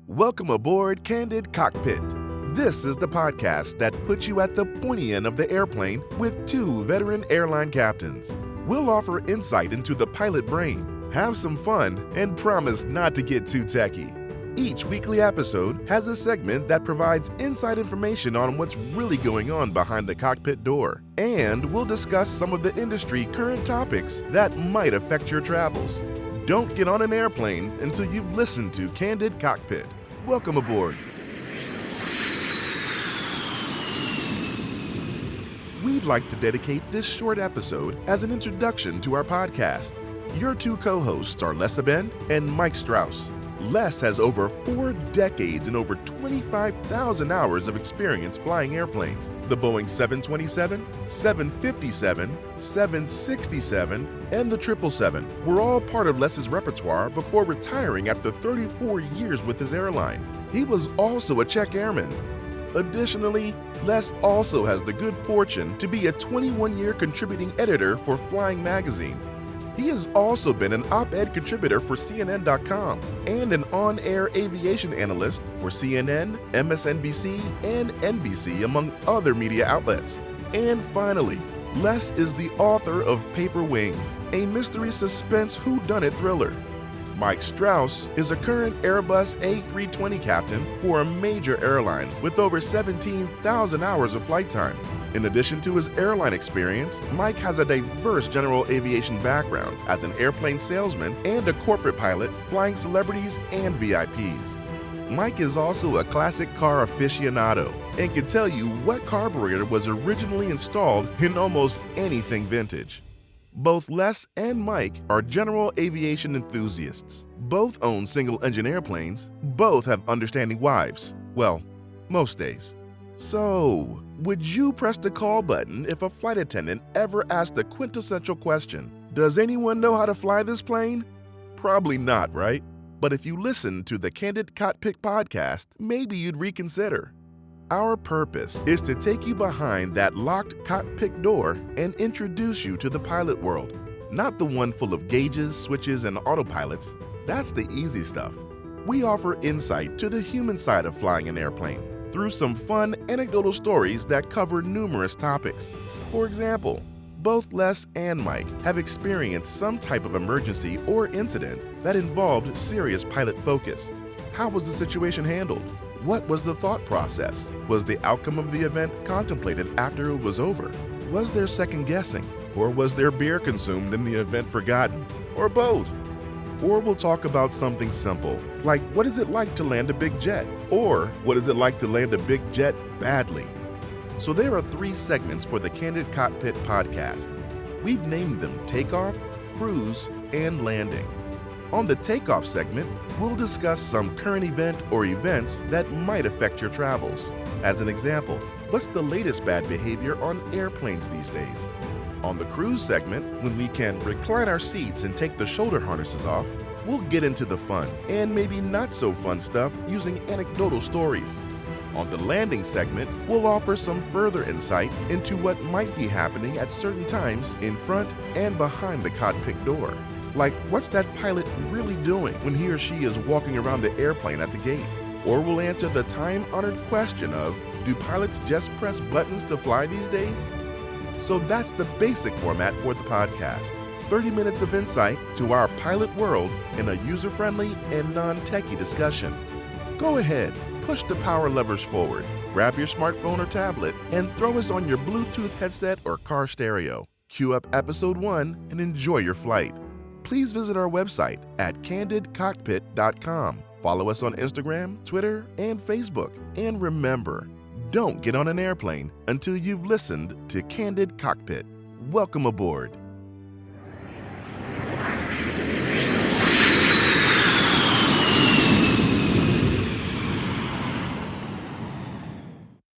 Welcome aboard Candid Cockpit. This is the podcast that puts you at the pointy end of the airplane with two veteran airline captains. We'll offer insight into the pilot brain, have some fun, and promise not to get too techy. Each weekly episode has a segment that provides inside information on what's really going on behind the cockpit door, and we'll discuss some of the industry current topics that might affect your travels. Don't get on an airplane until you've listened to Candid Cockpit. Welcome aboard. We'd like to dedicate this short episode as an introduction to our podcast. Your two co-hosts are Les Abend and Mike Strauss. Les has over 4 decades and over 25,000 hours of experience flying airplanes. The Boeing 727, 757, 767, and the 777 were all part of Les's repertoire before retiring after 34 years with his airline. He was also a check airman. Additionally, Les also has the good fortune to be a 21-year contributing editor for Flying Magazine. He has also been an op-ed contributor for CNN.com and an on-air aviation analyst for CNN, MSNBC, and NBC, among other media outlets. And finally, Les is the author of Paper Wings, a mystery suspense whodunit thriller. Mike Strauss is a current Airbus A320 captain for a major airline with over 17,000 hours of flight time. In addition to his airline experience, Mike has a diverse general aviation background as an airplane salesman and a corporate pilot flying celebrities and VIPs. Mike is also a classic car aficionado and can tell you what carburetor was originally installed in almost anything vintage. Both Les and Mike are general aviation enthusiasts. Both own single-engine airplanes. Both have understanding wives. Well, most days. So, would you press the call button if a flight attendant ever asked the quintessential question, "Does anyone know how to fly this plane?" Probably not, right? But if you listen to the Candid Cockpit podcast, maybe you'd reconsider. Our purpose is to take you behind that locked cockpit door and introduce you to the pilot world. Not the one full of gauges, switches, and autopilots. That's the easy stuff. We offer insight to the human side of flying an airplane through some fun anecdotal stories that cover numerous topics. For example, both Les and Mike have experienced some type of emergency or incident that involved serious pilot focus. How was the situation handled? What was the thought process? Was the outcome of the event contemplated after it was over? Was there second guessing? Or was there beer consumed and the event forgotten? Or both? Or we'll talk about something simple, like what is it like to land a big jet? Or what is it like to land a big jet badly? So there are 3 segments for the Candid Cockpit podcast. We've named them Takeoff, Cruise, and Landing. On the Takeoff segment, we'll discuss some current event or events that might affect your travels. As an example, what's the latest bad behavior on airplanes these days? On the Cruise segment, when we can recline our seats and take the shoulder harnesses off, we'll get into the fun and maybe not so fun stuff using anecdotal stories. On the Landing segment, we'll offer some further insight into what might be happening at certain times in front and behind the cockpit door. Like, what's that pilot really doing when he or she is walking around the airplane at the gate? Or we'll answer the time-honored question of, do pilots just press buttons to fly these days? So that's the basic format for the podcast. 30 minutes of insight to our pilot world in a user-friendly and non-techie discussion. Go ahead, push the power levers forward, grab your smartphone or tablet, and throw us on your Bluetooth headset or car stereo. Cue up episode 1 and enjoy your flight. Please visit our website at candidcockpit.com. Follow us on Instagram, Twitter, and Facebook. And remember, don't get on an airplane until you've listened to Candid Cockpit. Welcome aboard.